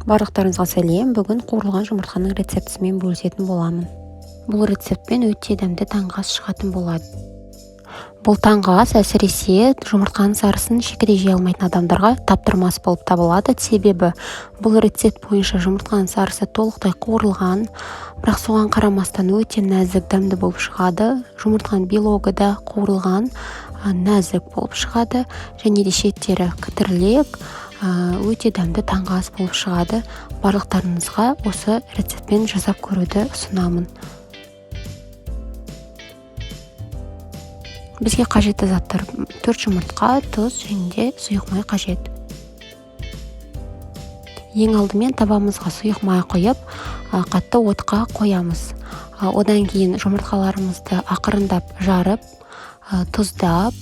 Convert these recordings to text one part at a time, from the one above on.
Барлықтарыңызға сәлем. Бүгін қуырылған жұмыртқаның рецептісімен бөлісетін боламын. Бұл рецептпен өте дәмді таңғы ас шығатын болады. Бұл таңғы ас әсіресе жұмыртқаның сарысын шекеде жей алмайтын адамдарға таптырмас болып табылады. Себебі бұл рецепт бойынша жұмыртқаның сарысы толықтай қуырылған, бірақ соған қарамастан өте нәзік, дәмді болып шығады. Жұмыртқаның белогы да қуырылған, нәзік болып шығады, және де шеттері кідірлек, өте дәмді таңғы ас болып шығады. Барлықтарыңызға осы рецептпен жасап көруді ұсынамын. Бізге қажетті заттар 4 жұмыртқа, тұз және де сұйық май қажет. Ең алдымен табамызға сұйық май құйып, қатты отқа қоямыз. Одан кейін жұмыртқаларымызды ақырындап жарып, тұздап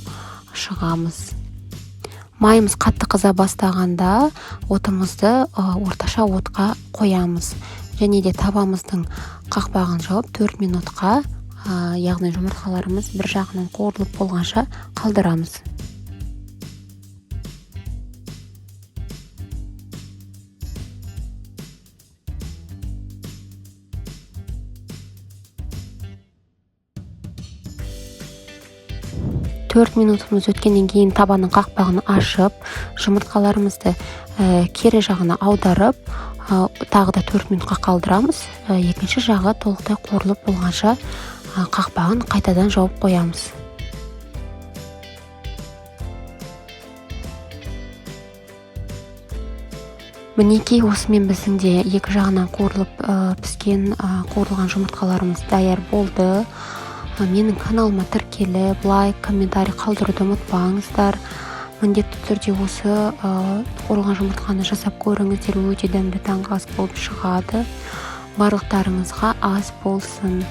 шығамыз. Майымыз қатты қыза бастағанда отымызды орташа отқа қоямыз. Және де табамыздың қақпағын жауып 4 минутқа, яғни жұмыртқаларымыз бір жағынан қуырылып болғанша қалдырамыз. Төрт минутымыз өткеннен кейін табаның қақпағын ашып, жұмыртқаларымызды кері жағына аударып, тағы да 4 минутқа қалдырамыз. Екінші жағы толықтай қуырылып болғанша қақпағын қайтадан жауып қоямыз. Мінекей осымен біздің де екі жағынан қуырылып піскен қуырылған жұмыртқаларымыз даяр болды. Менің каналыма тіркеліп, лайк, комментарий қалдыруды ұмытпаңыздар. Міндетті түрде осы қуырылған жұмыртқаны жасап көріңіздер, өте дәмді таңғы ас болып шығады. Барлықтарыңызға ас болсын.